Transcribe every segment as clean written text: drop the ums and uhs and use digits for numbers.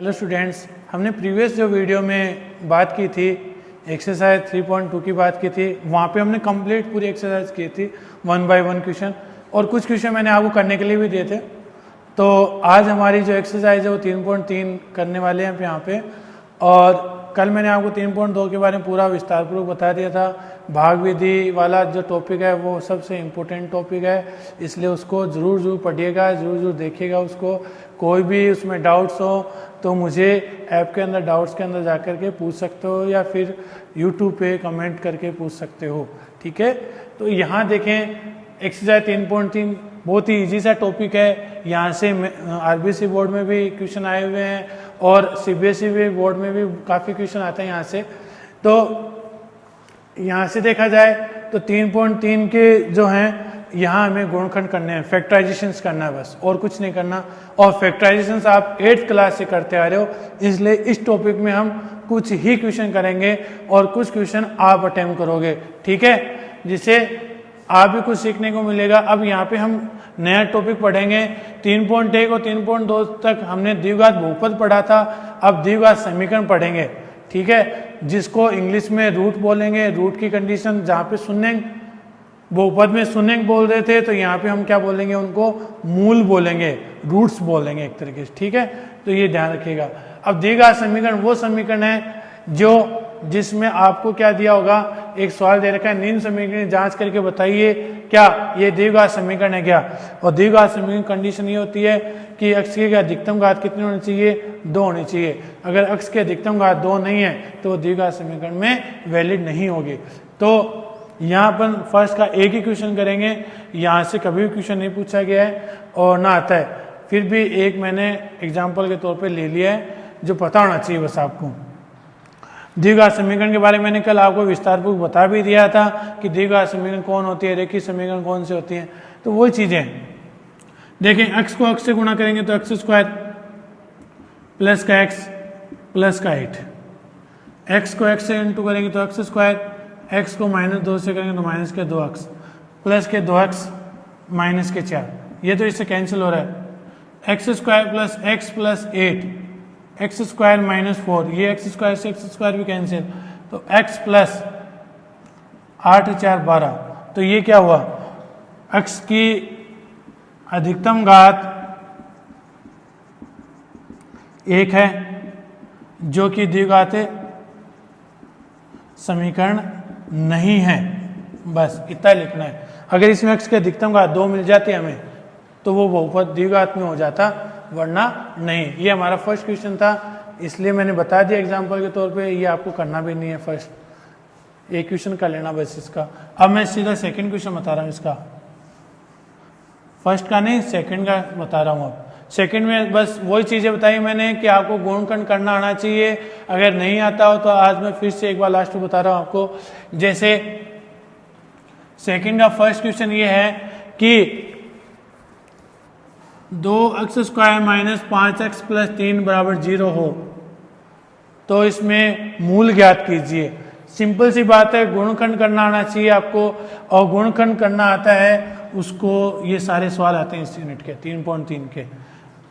Hello students, हमने previous जो video में बात की थी एक्सरसाइज 3.2 की बात की थी, वहाँ पे हमने कंप्लीट पूरी एक्सरसाइज की थी 1 बाय 1 क्वेश्चन, और कुछ क्वेश्चन मैंने आपको करने के लिए भी दिए थे। तो आज हमारी जो एक्सरसाइज है वो 3.3 करने वाले हैं यहाँ पे। और कल मैंने आपको 3.2 के बारे में पूरा विस्तारपूर्वक बता दिया था। भाग विधि वाला जो टॉपिक है वो सबसे इम्पोर्टेंट टॉपिक है, इसलिए उसको ज़रूर पढ़िएगा, ज़रूर देखिएगा उसको। कोई भी उसमें डाउट्स हो तो मुझे ऐप के अंदर डाउट्स के अंदर जाकर के पूछ सकते हो, या फिर यूट्यूब पे कमेंट करके पूछ सकते हो, ठीक है। तो यहाँ देखें एक्सरसाइज 3.3 बहुत ही इजी सा टॉपिक है। यहाँ से आरबीसी बोर्ड में भी क्वेश्चन आए हुए हैं और सीबीएसई बोर्ड में भी काफ़ी क्वेश्चन आते हैं यहाँ से। तो यहाँ से देखा जाए तो 3.3 के जो हैं यहाँ हमें गुणनखंड करने हैं, फैक्टराइजेशंस करना है बस, और कुछ नहीं करना। और फैक्टराइजेशंस आप 8th क्लास से करते आ रहे हो, इसलिए इस टॉपिक में हम कुछ ही क्वेश्चन करेंगे और कुछ क्वेश्चन आप अटेम्प्ट करोगे, ठीक है, जिससे आप भी कुछ सीखने को मिलेगा। अब यहाँ पे हम नया टॉपिक पढ़ेंगे 3.1 और 3.2 तक हमने द्विघात बहुपद पढ़ा था, अब द्विघात समीकरण पढ़ेंगे, ठीक है, जिसको इंग्लिश में रूट बोलेंगे। रूट की कंडीशन जहाँ पे शून्य बहुपद में शून्य बोल रहे थे, तो यहाँ पे हम क्या बोलेंगे, उनको मूल बोलेंगे, रूट्स बोलेंगे एक तरीके से, ठीक है। तो ये ध्यान रखिएगा। अब द्विघात समीकरण वो समीकरण है जिसमें आपको क्या दिया होगा, एक सवाल दे रखा है, निम्न समीकरण जांच करके बताइए क्या ये द्विघात समीकरण है क्या। और द्विघात समीकरण कंडीशन ये होती है कि x की अधिकतम घात कितनी होनी चाहिए, 2 होनी चाहिए। अगर x की अधिकतम घात 2 नहीं है तो द्विघात समीकरण में वैलिड नहीं होगी। तो यहाँ पर फर्स्ट का एक ही क्वेश्चन करेंगे, यहाँ से कभी भी क्वेश्चन नहीं पूछा गया है और ना आता है, फिर भी एक मैंने एग्जाम्पल के तौर पे ले लिया है जो पता होना चाहिए बस आपको। द्विघात समीकरण के बारे में मैंने कल आपको विस्तारपूर्वक बता भी दिया था कि द्विघात समीकरण कौन होती है, रेखीय समीकरण कौन से होती हैं। तो वही चीजें देखें, x को x से गुणा करेंगे तो x स्क्वायर प्लस का x प्लस का 8, x को x से इंटू करेंगे तो x स्क्वायर, x को -2 से करेंगे तो माइनस के 2x प्लस के 2x माइनस के 4, ये तो इससे कैंसिल हो रहा है। x square plus x plus 8, x square -4, ये एक्स स्क्वायर से एक्स स्क्वायर भी कैंसिल, तो x प्लस 8 4 12, तो ये क्या हुआ, x की अधिकतम घात 1 है जो कि द्विघात समीकरण नहीं है, बस इतना लिखना है। अगर इसमें x की अधिकतम घात 2 मिल जाती हमें तो वो बहुपद द्विघात में हो जाता, वरना नहीं। ये हमारा फर्स्ट क्वेश्चन था, इसलिए मैंने बता दिया एग्जांपल के तौर पे, ये आपको करना भी नहीं है, फर्स्ट एक क्वेश्चन कर लेना बस इसका। अब मैं सीधा सेकंड क्वेश्चन बता रहा हूँ इसका, फर्स्ट का नहीं सेकंड का बता रहा हूँ। अब सेकंड में बस वही चीजें बताई मैंने कि आपको गुणनखंड करना आना चाहिए। अगर नहीं आता हो तो आज मैं फिर से एक बार लास्ट में बता रहा हूँ आपको। जैसे सेकंड का फर्स्ट क्वेश्चन ये है कि 2x square minus 5x plus 3 बराबर 0 हो तो इसमें मूल ज्ञात कीजिए। सिंपल सी बात है, गुणनखंड करना आना चाहिए आपको, और गुणनखंड करना आता है उसको, ये सारे सवाल आते हैं इस यूनिट के 3.3 के।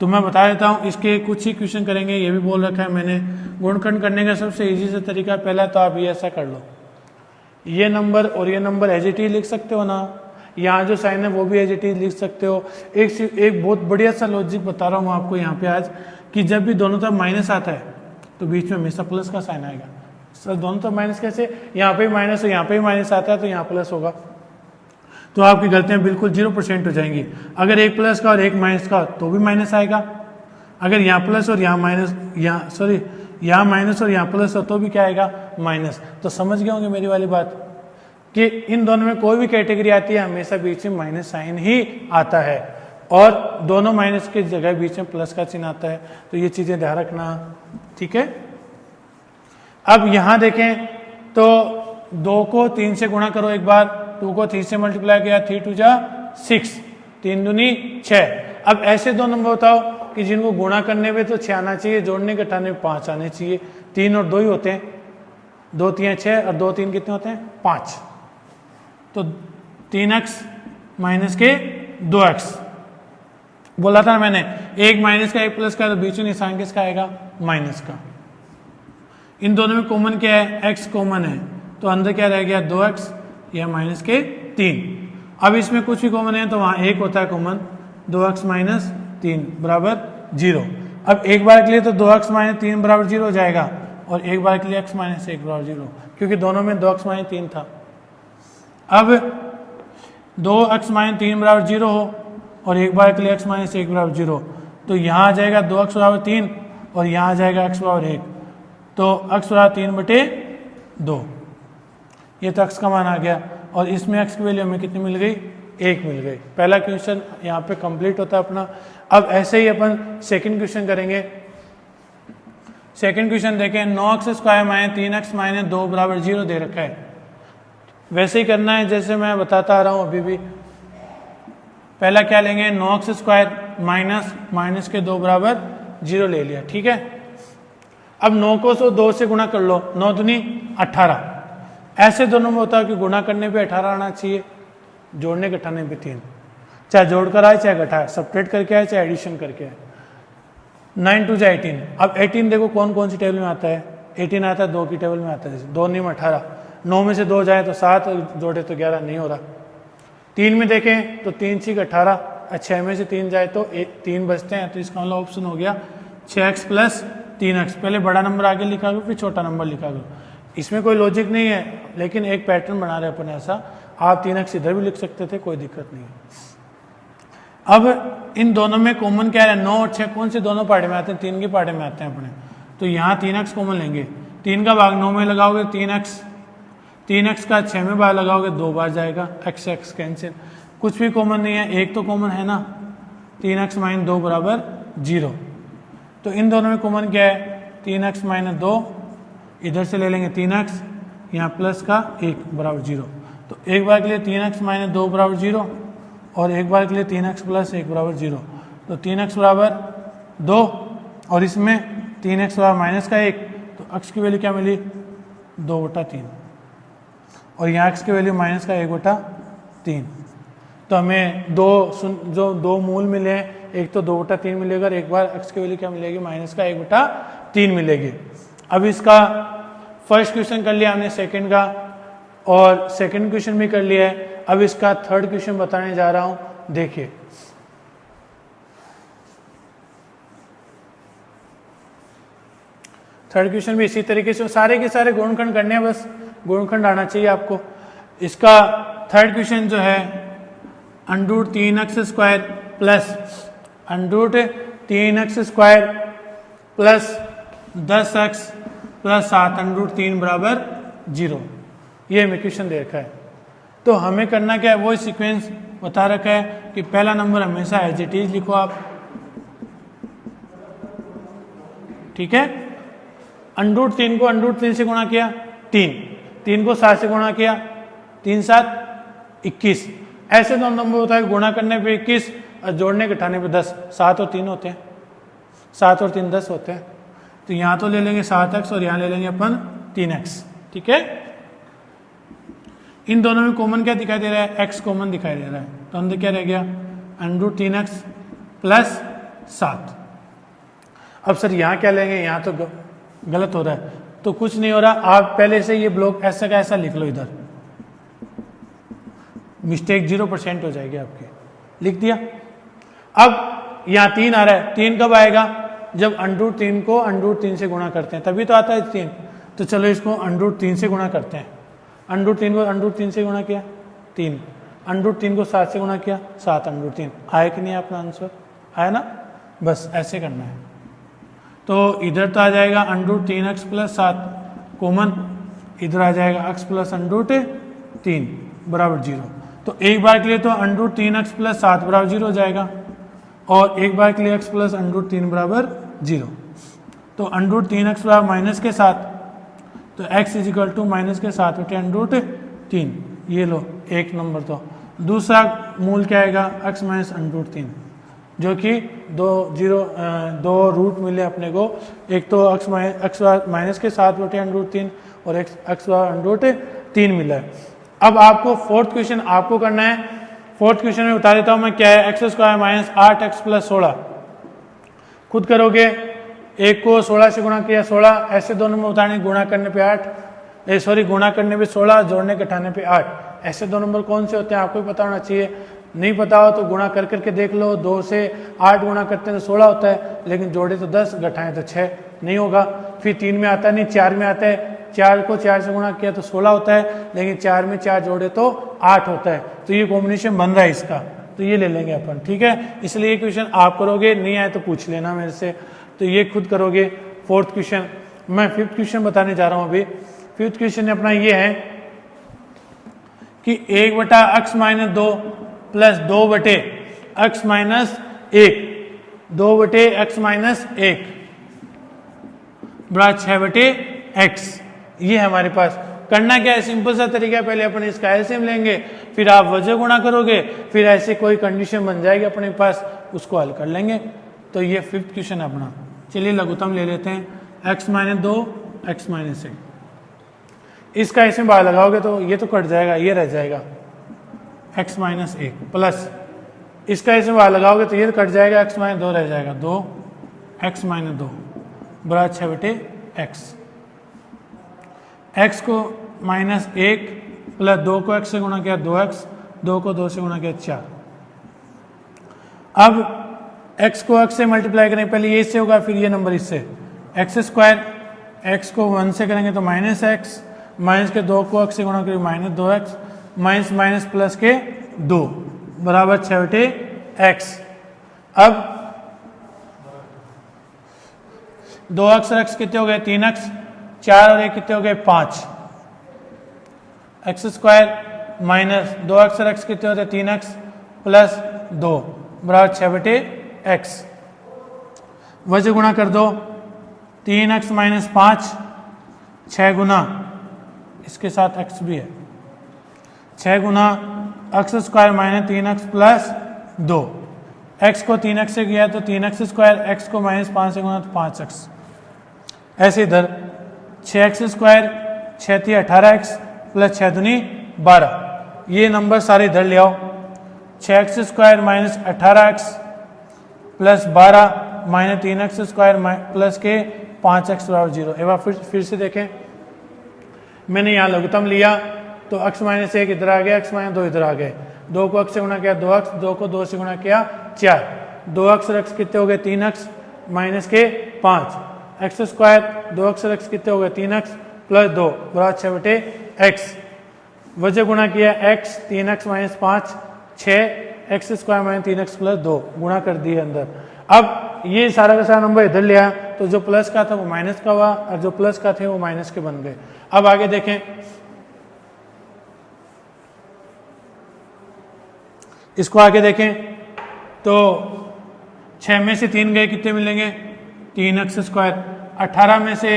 तो मैं बता देता हूँ, इसके कुछ ही क्वेश्चन करेंगे, ये भी बोल रखा है मैंने। गुणनखंड करने का सबसे इजी सा तरीका, पहला तो आप ये ऐसा कर लो, ये नंबर और ये नंबर एज इट इज लिख सकते हो ना, यहाँ जो साइन है वो भी एज इट इज लिख सकते हो। एक बहुत बढ़िया सा लॉजिक बता रहा हूँ आपको यहाँ पे आज, कि जब भी दोनों तरफ माइनस आता है तो बीच में हमेशा प्लस का साइन आएगा। सर दोनों तरफ माइनस कैसे, यहाँ पे भी माइनस हो, यहाँ पे भी माइनस आता है तो यहाँ प्लस होगा, तो आपकी गलतियाँ बिल्कुल 0% हो जाएंगी। अगर एक प्लस का और एक माइनस का तो भी माइनस आएगा, अगर यहाँ प्लस और यहाँ माइनस, यहाँ माइनस और यहाँ प्लस हो तो भी क्या आएगा, माइनस। तो समझ गए होंगे मेरी वाली बात कि इन दोनों में कोई भी कैटेगरी आती है हमेशा बीच में माइनस साइन ही आता है, और दोनों माइनस के जगह बीच में प्लस का चिन्ह आता है। तो ये चीजें ध्यान रखना, ठीक है। अब यहां देखें तो 2 को 3 से गुणा करो एक बार, 2 को 3 से मल्टीप्लाई किया, 3 2 जा 6, 3 दूनी 6। अब ऐसे दो नंबर बताओ कि जिनको गुणा करने में तो 6 आना चाहिए, जोड़ने घटाने में 5 आने चाहिए। 3 और 2 ही होते हैं, 2 3 6 और 2 3 कितने होते हैं, 5। तो 3x माइनस के 2x बोला था मैंने, एक माइनस का एक प्लस का, तो बीच में निशान किसका आएगा, माइनस का। इन दोनों में कॉमन क्या है, x कॉमन है, तो अंदर क्या रह गया 2x या माइनस के 3। अब इसमें कुछ भी कॉमन है तो वहां एक होता है कॉमन, 2x माइनस 3 बराबर 0। अब एक बार के लिए तो 2x माइनस 3 बराबर 0 हो जाएगा, और एक बार के लिए x माइनस 1 बराबर 0, क्योंकि दोनों में 2x माइनस 3 था। अब 2x माइनस 3 बराबर 0 हो और एक बार के लिए x माइनस 1 बराबर 0, तो यहाँ आ जाएगा 2x बराबर 3 और यहाँ आ जाएगा x बराबर 1, तो x बराबर 3/2, ये तो x का मान आ गया। और इसमें x की वैल्यू हमें कितनी मिल गई, 1 मिल गई। पहला क्वेश्चन यहाँ पे कंप्लीट होता है अपना। अब ऐसे ही अपन सेकंड क्वेश्चन करेंगे। सेकंड क्वेश्चन देखें, 9x² माइनस 3x माइनस 2 बराबर 0 दे रखा है। वैसे ही करना है जैसे मैं बताता आ रहा हूँ अभी भी। पहला क्या लेंगे, 9x² माइनस के 2 बराबर 0 ले लिया, ठीक है। अब 9 को 2 से गुणा कर लो, 9 दूनी 18। ऐसे दोनों में होता है कि गुणा करने पे 18 आना चाहिए, जोड़ने घटाने पे 3, चाहे जोड़कर आए चाहे घटाए, सब्ट्रैक्ट करके आए चाहे एडिशन करके आए। 9 2 जा 18। अब 18 देखो कौन कौन सी टेबल में आता है, 18 आता है 2 की टेबल में आता है, जैसे 2 9 18, 9 में से 2 जाए तो 7, जोड़े तो 11, नहीं हो रहा। 3 में देखें तो 3 6 18, 6 में से 3 जाए तो 3 बचते हैं, तो इसका मतलब ऑप्शन हो गया 6x प्लस 3x। पहले बड़ा नंबर आगे लिखा गया फिर छोटा नंबर लिखा गया, इसमें कोई लॉजिक नहीं है, लेकिन एक पैटर्न बना रहे अपन ऐसा। आप 3x इधर भी लिख सकते थे, कोई दिक्कत नहीं है। अब इन दोनों में कॉमन क्या है, 9 और 6 कौन से दोनों पार्टे में आते हैं, 3 के पार्टे में आते हैं अपने, तो यहाँ 3x कॉमन लेंगे। 3 का भाग 9 में लगाओगे 3x, 3x का 6 में भाग लगाओगे 2 बार जाएगा, x x कैंसिल, कुछ भी कॉमन नहीं है, एक तो कॉमन है ना, 3x माइनस 2 बराबर 0। तो इन दोनों में कॉमन क्या है, 3x माइनस 2, इधर से ले लेंगे 3x, यहाँ प्लस का 1 बराबर 0। तो एक बार के लिए 3x माइनस 2 बराबर 0 और एक बार के लिए 3x प्लस 1 बराबर 0, तो 3x बराबर 2 और इसमें 3x बराबर माइनस का 1, तो x की वैल्यू क्या मिली 2/3 और यहाँ x की वैल्यू माइनस का 1/3। तो हमें जो दो मूल मिले हैं, एक तो 2/3 मिलेगा और एक बार x की वैल्यू क्या मिलेगी, माइनस का 1/3 मिलेगी। अब इसका फर्स्ट क्वेश्चन कर लिया हमने, सेकंड का और सेकंड क्वेश्चन भी कर लिया है। अब इसका थर्ड क्वेश्चन बताने जा रहा हूं, देखिए। थर्ड क्वेश्चन भी इसी तरीके से, सारे के सारे गुणनखंड करने हैं, बस गुणनखंड आना चाहिए आपको। इसका थर्ड क्वेश्चन जो है, √3x² plus √3x² plus 10x plus 7 √3 बराबर 0, ये हमें क्वेश्चन दे रखा है। तो हमें करना क्या है, वो सीक्वेंस बता रखा है कि पहला नंबर हमेशा एज इट इज लिखो आप, ठीक है। √3 को √3 से गुणा किया 3 को 7 से गुणा किया 3 7 21। ऐसे दो नंबर होता है, गुणा करने पे 21 और जोड़ने घटाने पे 10, 7 और 3 होते हैं, 7 और 3 10 होते हैं। तो यहाँ तो ले लेंगे 7x और यहाँ ले लेंगे अपन 3x, ठीक है। इन दोनों में कॉमन क्या दिखाई दे रहा है, x कॉमन दिखाई दे रहा है, तो अंदर क्या रह गया √3x प्लस 7। अब सर यहाँ क्या लेंगे, यहाँ तो गलत हो रहा है, तो कुछ नहीं हो रहा, आप पहले से ये ब्लॉक ऐसा का ऐसा लिख लो, इधर मिस्टेक 0% हो जाएगी आपकी, लिख दिया। अब यहाँ 3 आ रहा है, 3 कब आएगा, जब √3 को √3 से गुणा करते हैं तभी तो आता है 3। तो चलो इसको √3 से गुणा करते हैं, √3 को √3 से गुणा किया 3, √3 को 7 से गुणा किया 7 √3, आया कि नहीं अपना आंसर, आया ना। बस ऐसे करना है। तो इधर तो आ जाएगा √3x प्लस 7 कॉमन, इधर आ जाएगा x प्लस √3 बराबर 0। तो एक बार के लिए तो √3x प्लस 7 बराबर 0 हो जाएगा और एक बार के लिए x प्लस √3 बराबर 0। तो √3x बराबर माइनस के 7, तो x is equal to minus के 7 बटे √3, ये लो एक नंबर। तो दूसरा मूल क्या आएगा, x माइनस √3, जो कि दो रूट मिले अपने को, एक तो x माइनस के 7 बटे √3 और x √3 मिला है। अब आपको फोर्थ क्वेश्चन आपको करना है। फोर्थ क्वेश्चन में बता देता हूँ मैं क्या है, x square minus 8x plus 16। खुद करोगे, एक को 16 से गुणा किया 16, ऐसे दोनों में बताने गुणा करने पे 8, गुणा करने पे 16, जोड़ने घटाने पे 8। ऐसे दो नंबर कौन से होते हैं आपको भी पता होना चाहिए। नहीं पता हो तो गुणा कर करके देख लो, 2 से 8 गुणा करते हैं तो 16 होता है, लेकिन जोड़े तो 10, घटाएं तो 6, नहीं होगा। फिर 3 में आता है, नहीं 4 में आता है, 4 को 4 से गुणा किया तो 16 होता है, लेकिन 4 में 4 जोड़े तो 8 होता है। तो ये कॉम्बिनेशन बन रहा है इसका, तो ये ले लेंगे अपन, ठीक है। इसलिए ये क्वेश्चन आप करोगे, नहीं आए तो पूछ लेना मेरे से। तो ये खुद करोगे। फोर्थ क्वेश्चन, मैं फिफ्थ क्वेश्चन बताने जा रहा हूँ अभी। फिफ्थ क्वेश्चन अपना ये है कि 1/x minus 2 plus 2/x minus 1, 2/x minus 1 बराबर 6/x। ये है हमारे पास। करना क्या है, सिंपल सा तरीका, पहले अपन इसका एलसीएम लेंगे, फिर आप वजह गुणा करोगे, फिर ऐसे कोई कंडीशन बन जाएगी अपने पास, उसको हल कर लेंगे। तो ये फिफ्थ क्वेश्चन है अपना। चलिए लघुत्तम ले लेते हैं, x माइनस 2 x माइनस 1। इसका इसमें बाहर लगाओगे तो ये तो कट जाएगा, ये रह जाएगा x माइनस 1 प्लस इसका इसमें बाहर लगाओगे तो ये कट जाएगा, x माइनस 2 रह जाएगा, 2x माइनस 2 बराबर 6/x। x को माइनस 1 प्लस 2 को x से गुणा किया 2x, 2 को 2 से गुणा किया 4। अब x को x से मल्टीप्लाई करेंगे, पहले ये इससे होगा फिर ये नंबर इससे, एक्स स्क्वायर, x को 1 से करेंगे तो माइनस x, माइनस के 2 को x से गुणा करेंगे minus 2x, minus minus plus के 2 बराबर 6/x। अब 2x और x कितने हो गए, 3x, 4 और 1 कितने हो गए, 5। एक्स स्क्वायर माइनस 2x और x कितने होते हैं, 3x प्लस 2 बराबर 6/x। वजह गुणा कर दो, 3x माइनस 5, 6 गुना इसके साथ x भी है, 6 गुना x square minus 3x plus 2। x को 3x से किया तो 3x स्क्वायर, x को माइनस 5 से गुना तो 5x। ऐसे इधर 6x स्क्वायर, 6 थी 18x प्लस 6 दूनी 12। ये नंबर सारे इधर ले आओ, 6x square minus 18x plus 12 minus 3x square plus के 5x बराबर 0। एक बार फिर से देखें, मैंने यहाँ लघुत्तम लिया तो x माइनस 1 इधर आ गया, x माइनस 2 इधर आ गए, 2 को x से गुणा किया 2x, 2 को 2 से गुणा किया 4, 2x और x कितने हो गए, 3x माइनस के 5, एक्स स्क्वायर 2x और x कितने हो गए, 3x प्लस 2 बराबर 6/x। वजह गुणा किया x, 3x minus 5, 6 x square minus 3x plus 2 गुणा कर दिए अंदर। अब ये सारा का सारा नंबर इधर ले आया तो जो प्लस का था वो माइनस का हुआ और जो प्लस का थे वो माइनस के बन गए। अब आगे देखें, इसको आगे देखें तो 6 में से 3 गए, कितने मिलेंगे, 3x स्क्वायर। 18 में से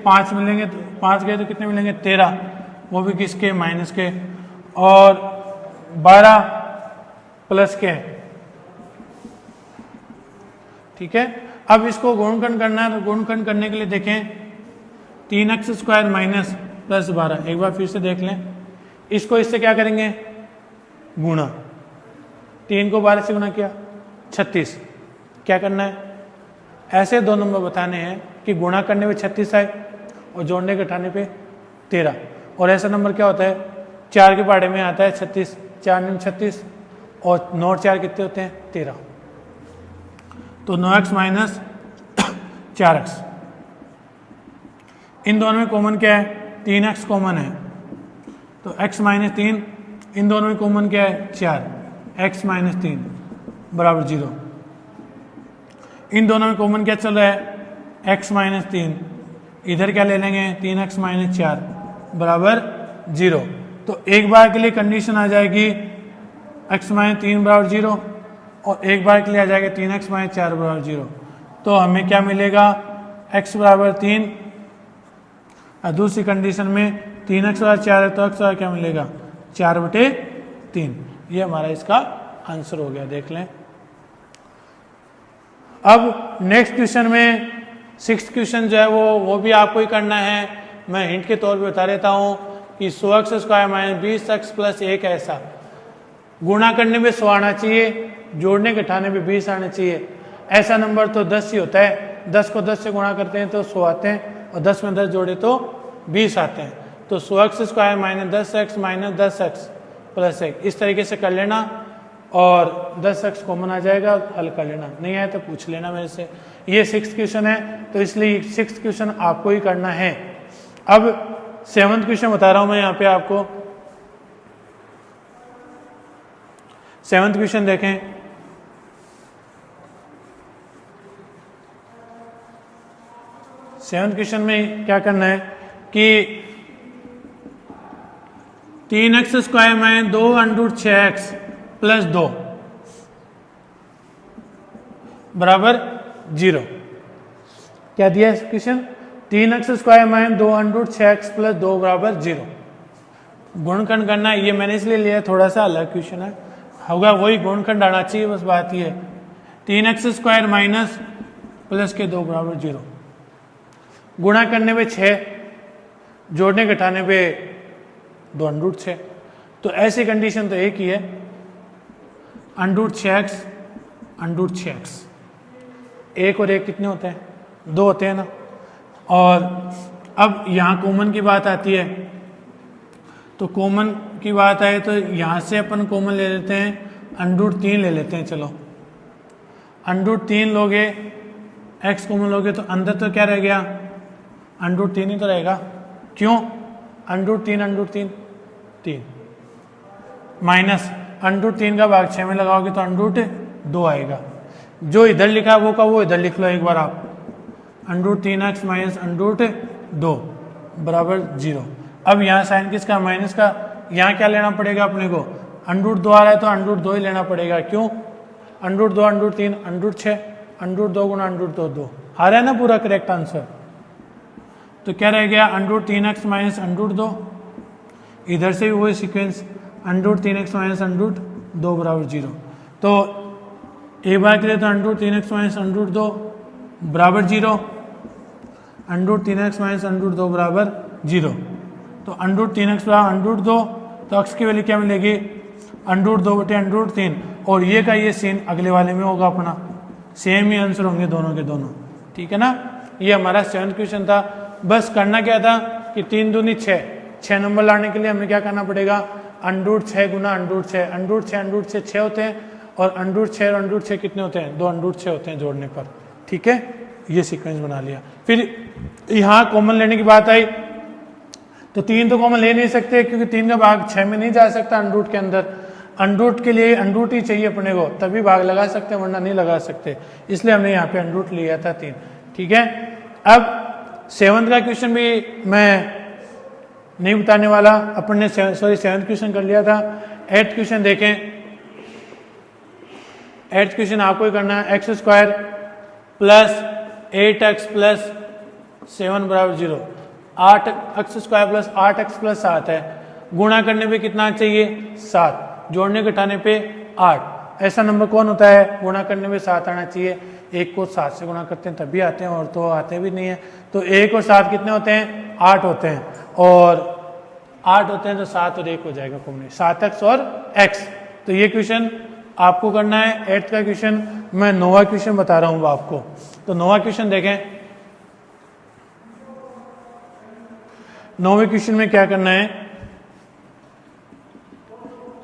5 मिलेंगे तो 5 गए तो कितने मिलेंगे, 13, वो भी किसके, माइनस के। और 12 प्लस के, ठीक है। अब इसको गुणनखंड करना है तो गुणनखंड करने के लिए देखें, 3x स्क्वायर माइनस प्लस 12। एक बार फिर से देख लें, इसको इससे क्या करेंगे, गुणा। 3 को 12 से गुणा किया 36। क्या करना है, ऐसे दो नंबर बताने हैं कि गुणा करने पे 36 आए और जोड़ने घटाने पे 13। और ऐसा नंबर क्या होता है, 4 के पहाड़े में आता है 36, 4 में 36 और 9 और 4 कितने होते हैं, 13। तो 9x माइनस 4x। इन दोनों में कॉमन क्या है, 3x कॉमन है तो x माइनस 3। इन दोनों में कॉमन क्या है, 4, x माइनस 3 बराबर 0। इन दोनों में कॉमन क्या चल रहा है, x माइनस 3। इधर क्या ले लेंगे, 3x माइनस 4 बराबर 0। तो एक बार के लिए कंडीशन आ जाएगी x माइनस 3 बराबर 0 और एक बार के लिए आ जाएगा 3x माइनस 4 बराबर 0। तो हमें क्या मिलेगा, x बराबर 3 और दूसरी कंडीशन में 3x बराबर 4 है तो x बराबर क्या मिलेगा, 4/3। ये हमारा इसका आंसर हो गया, देख लें। अब नेक्स्ट क्वेश्चन में 6th क्वेश्चन जो है वो भी आपको ही करना है। मैं हिंट के तौर पे बता देता हूँ कि 100x square minus 20x plus 1 ऐसा। गुणा करने पे 100 आना चाहिए, जोड़ने घटाने पे 20 आने चाहिए। ऐसा नंबर तो 10 ही होता है, 10 को 10 से गुणा करते हैं तो 100 आते हैं, और 10 में 10 जोड़े तो 20 आते हैं। तो 100x² minus 10x minus 10x plus 1, इस तरीके से कर लेना, और 10x कॉमन आ जाएगा, हल कर लेना। नहीं आया तो पूछ लेना मेरे से। ये 6th क्वेश्चन है, तो इसलिए 6th क्वेश्चन आपको ही करना है। अब 7th क्वेश्चन बता रहा हूं मैं यहाँ पे आपको। 7th क्वेश्चन देखें। सेवंथ क्वेश्चन में क्या करना है कि 3x² में 2 √ 6x प्लस 2 बराबर 0। क्या दिया है क्वेश्चन? 3x² में 2 √ 6x प्लस 2 बराबर 0। गुणनखंड करना है, ये मैंने इसलिए लिया, थोड़ा सा अलग क्वेश्चन है, होगा वही गुणनखंड आना चाहिए, बस बात ये है। 3x² माइनस प्लस के 2 बराबर 0। गुणा करने पे 6, जोड़ने घटाने पे 2 √ 6। तो ऐसी कंडीशन तो एक ही है, √ 6x √ 6x। 1 और 1 कितने होते हैं? 2 होते हैं ना। और अब यहाँ कॉमन की बात आती है, तो कॉमन की बात आए तो यहाँ से अपन कॉमन ले लेते हैं, √ 3 ले लेते हैं। चलो √ 3 लोगे, x कॉमन लोगे तो अंदर तो क्या रह गया? √ 3 ही तो रहेगा। क्यों? √ 3 3 माइनस √ 3 का भाग 6 में लगाओगे तो √ 2 आएगा। जो इधर लिखा वो का वो इधर लिख लो एक बार आप, √ 3x माइनस √ 2 बराबर 0। अब यहाँ साइन किसका? माइनस का। यहाँ क्या लेना पड़ेगा अपने को? √ 2 आ रहा है तो √ 2 ही लेना पड़ेगा। क्यों? √ 2 √ 3 √ 6, √ 2 गुना √ 2 2 आ रहा है ना पूरा करेक्ट आंसर। तो क्या रह गया? √ 3x माइनस √ 2। इधर से भी वही सीक्वेंस, √ 3x माइनस √ 2 बराबर 0। तो एक बार के लिए तो √ 3x माइनस √ 2 बराबर 0, √ 3x माइनस √ 2 बराबर 0। तो √ 3x बराबर √ 2, तो x की वैल्यू क्या मिलेगी? √ 2 बटे √ 3, और ये का ये सीन अगले वाले में होगा अपना, सेम ही आंसर होंगे दोनों के दोनों। ठीक है ना। ये हमारा 7th क्वेश्चन था। बस करना क्या था कि 3 दूनी 6 नंबर लाने के लिए हमें क्या करना पड़ेगा? √ 6 गुना √ 6, √ 6 6 होते हैं, और √ 6 और √ 6 कितने होते हैं? 2 √ 6 होते हैं जोड़ने पर। ठीक है, ये सीक्वेंस बना लिया। फिर यहाँ कॉमन लेने की बात आई, तो 3 तो कॉमन ले नहीं सकते, क्योंकि 3 का भाग 6 में नहीं जा सकता √ के अंदर। √ के लिए √ ही चाहिए अपने को, तभी भाग लगा सकते हैं, वरना नहीं लगा सकते। इसलिए हमने यहाँ पे √ लिया था 3। ठीक है। अब 7th का क्वेश्चन भी मैं नहीं बताने वाला, अपन ने 7th क्वेश्चन कर लिया था। 8th क्वेश्चन देखें। 8th क्वेश्चन आपको ही करना है। x² प्लस 8x प्लस 7 बराबर 0। 8x² प्लस 8x प्लस 7 है। गुणा करने पे कितना चाहिए? 7। जोड़ने घटाने पे 8। ऐसा नंबर कौन होता है गुणा करने में 7 आना चाहिए? 1 को 7 से गुणा करते हैं तभी आते हैं, और तो आते भी नहीं है। तो 1 और 7 कितने होते हैं? 8 होते हैं, और 8 होते हैं तो 7 और 1 हो जाएगा कॉमन, 7x और x। तो ये क्वेश्चन आपको करना है। 8th का क्वेश्चन मैं 9वां क्वेश्चन बता रहा हूँ आपको। तो 9वां क्वेश्चन देखें। 9वें क्वेश्चन में क्या करना है?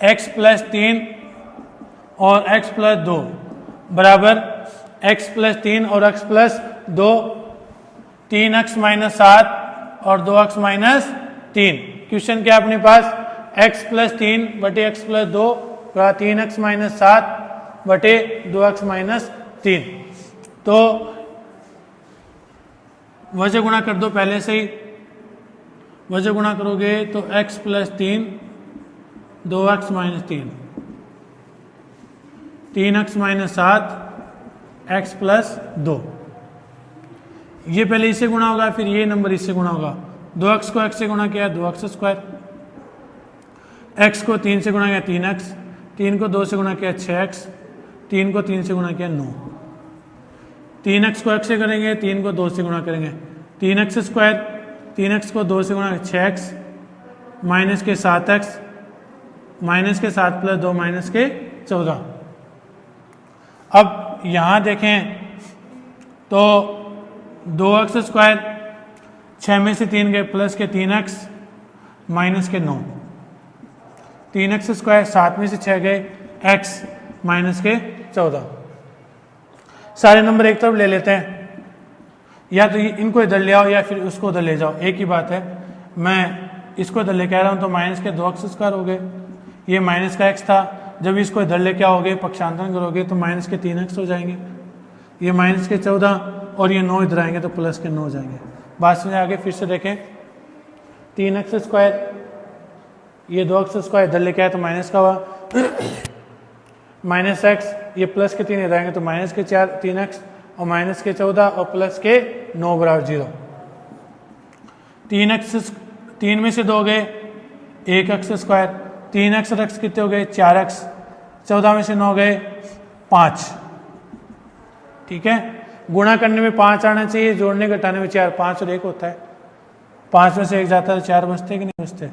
x प्लस 3 और x प्लस 2 बराबर x प्लस 3 और x प्लस 2, 3x माइनस 7 और 2x माइनस 3। क्वेश्चन क्या अपने पास? x प्लस 3 बटे x प्लस 2 का 3x माइनस 7 बटे 2x माइनस 3। तो वजह गुणा कर दो पहले से ही। वजह गुणा करोगे तो x plus 3 2x minus 3, 3x minus 7 x plus 2। ये पहले इससे गुणा होगा, फिर ये नंबर इससे गुणा होगा। 2x को x से गुणा किया 2x², x को 3 से गुणा किया 3x, 3 को 2 से गुणा किया 6x, 3 को 3 से गुणा किया 9। 3x को x से करेंगे, 3 को 2 से गुणा करेंगे 3x², 3x को 2 से गुणा 6x माइनस के 7x, माइनस के 7 प्लस 2 माइनस के 14। अब यहाँ देखें तो 2x स्क्वायर 6 में से 3 गए प्लस के 3x माइनस के 9, 3x स्क्वायर 7 में से 6 गए x माइनस के 14। सारे नंबर एक तरफ ले लेते हैं, या तो इनको इधर ले आओ या फिर उसको उधर ले जाओ, एक ही बात है। मैं इसको इधर लेके आ रहा हूँ तो माइनस के 2x स्क्वायर हो गए, ये माइनस का x था, जब इसको इधर लेके आओगे पक्षांतरण करोगे तो माइनस के 3x हो जाएंगे, ये माइनस के 14 और ये 9 इधर आएंगे तो प्लस के 9 हो जाएंगे। बात समझ आगे फिर से देखें, 3x स्क्वायर ये 2x स्क्वायर इधर लेके आए तो माइनस का हुआ, माइनस x ये प्लस के 3 इधर आएंगे तो माइनस के 3x और माइनस के 14 और प्लस के 9 बराबर 0। 3 में से 2 गए 1x स्क्वायर, 3x और x कितने हो गए 4x, 14 में से 9 गए 5। ठीक है, गुणा करने में 5 आना चाहिए, जोड़ने घटाने में 4, 5 और 1 होता है, 5 में से 1 जाता है 4 बचते कि नहीं बचते।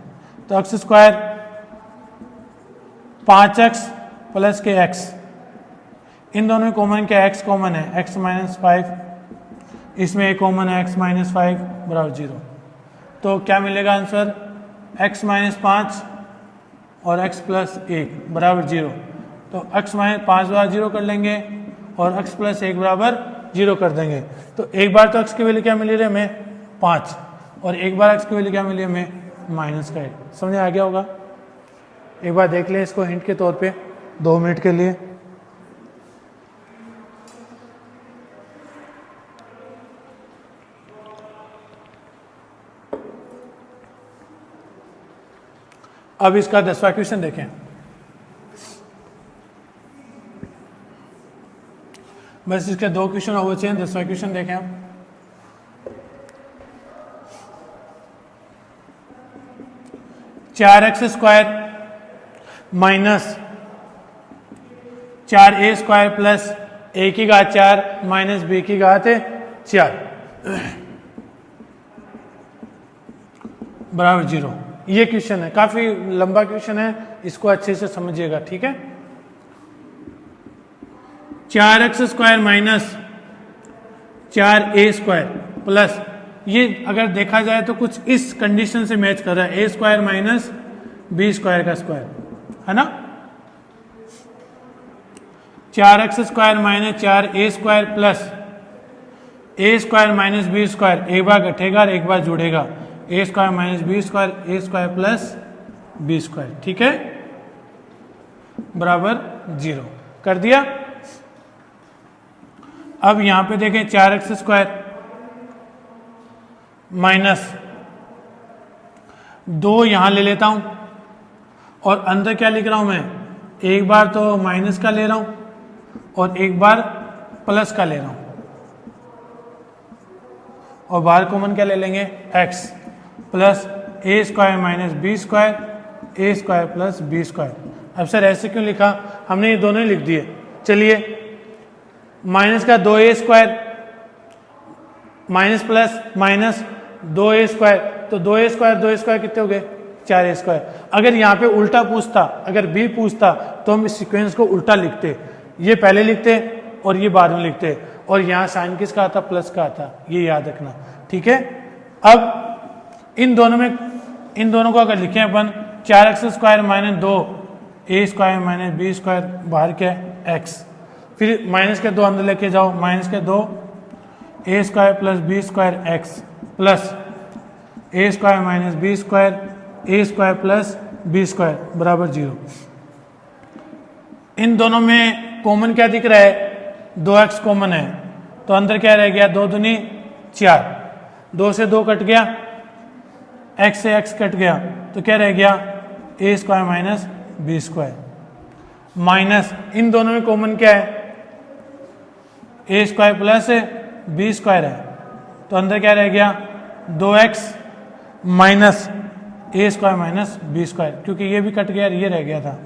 तो x स्क्वायर 5x प्लस के x, इन दोनों में कॉमन क्या है, x कॉमन है, x माइनस 5, इसमें एक कॉमन है x माइनस 5 बराबर 0। तो क्या मिलेगा आंसर, x माइनस 5 और x प्लस 1 बराबर 0। तो x माइनस 5 बराबर 0 कर लेंगे और x प्लस 1 बराबर 0 कर देंगे। तो एक बार तो x की वैल्यू क्या मिली रही हमें 5 और एक बार x की वैल्यू क्या मिली हमें माइनस का 1। समझ आ गया होगा। एक बार देख लें इसको हिंट के तौर पे 2 मिनट के लिए। अब इसका 10वां क्वेश्चन देखें। बस इसके 2 क्वेश्चन हो बचे हैं, 10वां क्वेश्चन देखें हम। चार x square minus 4a square plus a की घात 4 माइनस b की घात 4 बराबर 0। ये क्वेश्चन है, काफी लंबा क्वेश्चन है, इसको अच्छे से समझिएगा। ठीक है, 4x square minus 4a square plus, ये अगर देखा जाए तो कुछ इस कंडीशन से मैच कर रहा है, a square minus b square का स्क्वायर, है ना। 4x square minus 4a square plus a square minus b square, एक बार घटेगा और एक बार जुड़ेगा, a square minus b square, a square plus b square. ठीक है, बराबर 0 कर दिया। अब यहां पे देखें 4x स्क्वायर माइनस 2 यहां ले लेता हूं और अंदर क्या लिख रहा हूं मैं, एक बार तो माइनस का ले रहा हूं और एक बार प्लस का ले रहा हूं, और बाहर कॉमन क्या ले लेंगे x plus a square minus b square, a square plus b square. अब सर ऐसे क्यों लिखा, हमने ये दोनों ही लिख दिए। चलिए, माइनस का 2a square minus plus minus 2a square, तो 2a स्क्वायर कितने हो गए 4a स्क्वायर। अगर यहाँ पे उल्टा पूछता, अगर b पूछता तो हम इस सीक्वेंस को उल्टा लिखते, ये पहले लिखते और ये बाद में लिखते, और यहाँ साइन किसका आता, प्लस का आता, ये याद रखना। ठीक है, अब इन दोनों को अगर लिखें अपन, 4x square minus 2a square minus b square, बाहर क्या है x, फिर माइनस के 2 अंदर लेके जाओ, माइनस के 2 a square plus b square x plus a square minus b square, a square plus b square बराबर 0। इन दोनों में कॉमन क्या दिख रहा है, 2x कॉमन है, तो अंदर क्या रह गया, 2 दूनी 4, 2 से 2 कट गया, x से x कट गया, तो क्या रह गया a square minus b square, minus इन दोनों में कॉमन क्या है, a square plus b square है, तो अंदर क्या रह गया 2x minus a square minus b square, क्योंकि ये भी कट गया, ये रह गया था,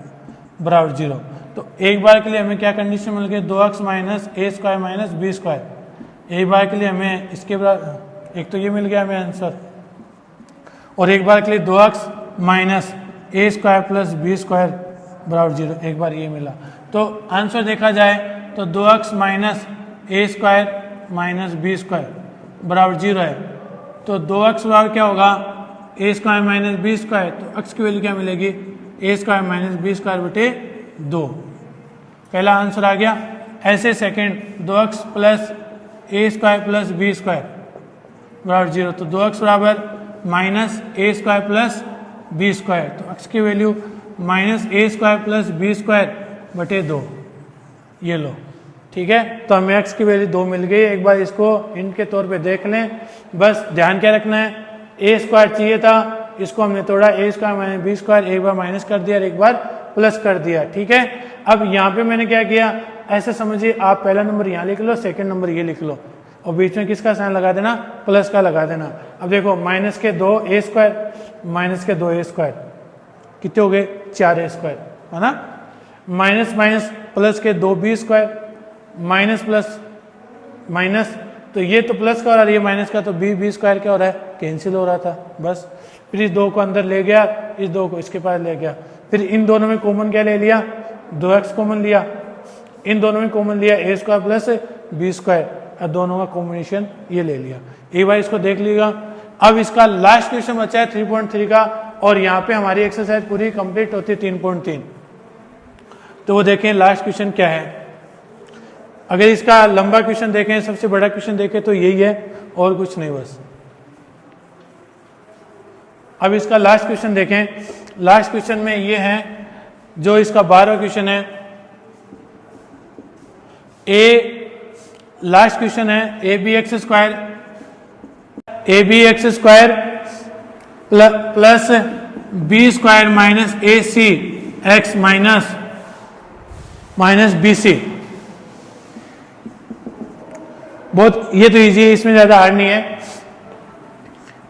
बराबर 0। तो एक बार के लिए हमें क्या कंडीशन मिल गई, 2x minus a square minus b square. एक बार के लिए हमें इसके बराबर, एक तो ये मिल गया हमें आंसर, और एक बार के लिए 2x माइनस ए स्क्वायर प्लस बी स्क्वायर बराबर 0। एक बार ये मिला तो आंसर देखा जाए तो 2x माइनस ए स्क्वायर माइनस बी स्क्वायर बराबर 0 है। तो 2x बराबर क्या होगा, ए स्क्वायर माइनस बी स्क्वायर, तो x की वैल्यू क्या मिलेगी, ए स्क्वायर माइनस बी स्क्वायर बटे 2। पहला आंसर आ गया। ऐसे सेकंड 2x प्लस ए स्क्वायर प्लस बी स्क्वायर बराबर 0, तो 2x बराबर माइनस ए स्क्वायर प्लस बी स्क्वायर, तो x की वैल्यू माइनस ए स्क्वायर प्लस बी स्क्वायर बटे 2, ये लो। ठीक है, तो हमें x की वैल्यू 2 मिल गई। एक बार इसको हिंट के तौर पे देख लें। बस ध्यान क्या रखना है, ए स्क्वायर चाहिए था, इसको हमने तोड़ा, ए स्क्वायर माइनस बी स्क्वायर, एक बार माइनस कर दिया और एक बार प्लस कर दिया। ठीक है, अब यहाँ पे मैंने क्या किया, ऐसे समझिए आप पहला नंबर यहाँ लिख लो, सेकंड नंबर ये लिख लो और बीच में किसका साइन लगा देना, प्लस का लगा देना। अब देखो माइनस के 2 ए स्क्वायर माइनस के 2 ए स्क्वायर कितने हो गए, 4 ए स्क्वायर, है ना। माइनस माइनस प्लस के 2 B square minus plus minus, तो ये तो प्लस का हो रहा है, ये माइनस का, तो बी स्क्वायर क्या हो रहा है, कैंसिल हो रहा था बस। फिर इस 2 को अंदर ले गया, इस 2 को इसके पास ले गया, फिर इन दोनों में कॉमन क्या ले लिया, 2x कॉमन लिया, इन दोनों में कॉमन लिया ए स्क्वायर प्लस बी स्क्वायर, और दोनों का कॉम्बिनेशन ये ले लिया। एक बार इसको देख लीजिएगा। अब इसका लास्ट क्वेश्चन बचा है 3.3 का, और यहाँ पे हमारी एक्सरसाइज पूरी कंप्लीट होती है 3.3। तो वो देखें लास्ट क्वेश्चन क्या है। अगर इसका लंबा क्वेश्चन देखें, सबसे बड़ा क्वेश्चन देखें तो यही है और कुछ नहीं बस। अब इसका लास्ट क्वेश्चन देखें। लास्ट क्वेश्चन में ये है, जो इसका 12वां क्वेश्चन है, लास्ट क्वेश्चन है A B x square plus B square minus A C x minus B C. बहुत ये तो इजी है, इसमें ज्यादा हार्ड नहीं है।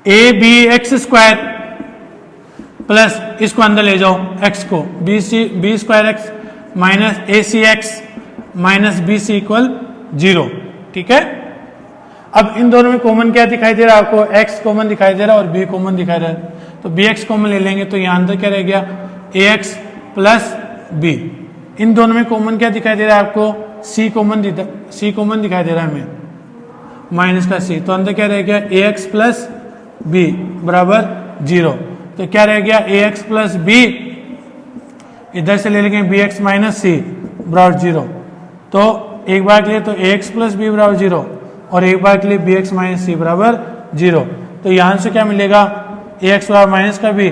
A B x square plus इसको अंदर ले जाओ x को, बी स्क्वायर एक्स माइनस ए सी x minus B c equal 0। ठीक है, अब इन दोनों में कॉमन क्या दिखाई दे रहा है आपको, x कॉमन दिखाई दे रहा है और b कॉमन दिखाई दे रहा है, तो bx कॉमन ले लेंगे, तो यहाँ अंदर क्या रह गया, ax प्लस b। इन दोनों में कॉमन क्या दिखाई दे रहा है आपको, c कॉमन दिखाई दे रहा है हमें, माइनस का c, तो अंदर क्या रह गया, ax प्लस b बराबर 0। तो क्या रह गया, ax प्लस b, इधर से ले लेंगे bx माइनस c बराबर 0। तो एक बार के लिए तो ax प्लस b बराबर 0 और एक बार के लिए bx माइनस c बराबर 0। तो यहाँ से क्या मिलेगा, ax बराबर माइनस का b,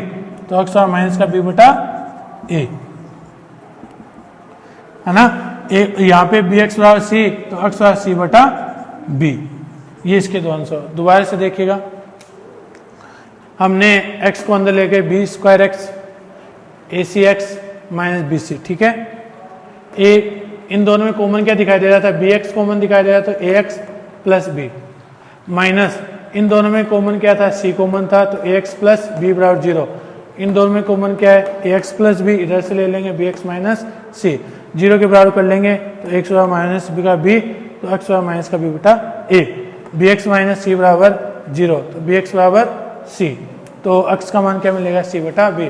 तो x बराबर माइनस का b बटा a, है ना। यहाँ पे bx बराबर c, तो x बराबर c बटा b। ये इसके दो आंसर। दोबारा से देखिएगा, हमने x को अंदर लेके बी स्क्वायर एक्स ए सी एक्स माइनस बी सी। ठीक है, इन दोनों में कॉमन क्या दिखाई दे रहा था, बी एक्स कॉमन दिखाई दे रहा था, तो ए एक्स प्लस बी माइनस इन दोनों में कॉमन क्या था, सी कॉमन था, तो ए एक्स प्लस बी बराबर 0। इन दोनों में कॉमन क्या है, ए एक्स प्लस बी, इधर से ले लेंगे बी एक्स माइनस सी, 0 के बराबर कर लेंगे, तो एक्स बराबर माइनस बी का बी, तो एक्स बराबर माइनस का बी बटा ए, बी एक्स माइनस सी बराबर 0, तो बी एक्स बराबर सी, तो x का मान क्या मिलेगा, c बटा b।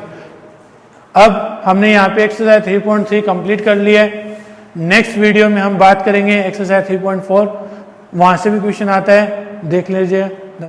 अब हमने यहाँ पे एक्सरसाइज 3.3 कंप्लीट कर लिया है। नेक्स्ट वीडियो में हम बात करेंगे एक्सरसाइज 3.4, वहाँ से भी क्वेश्चन आता है, देख लीजिए।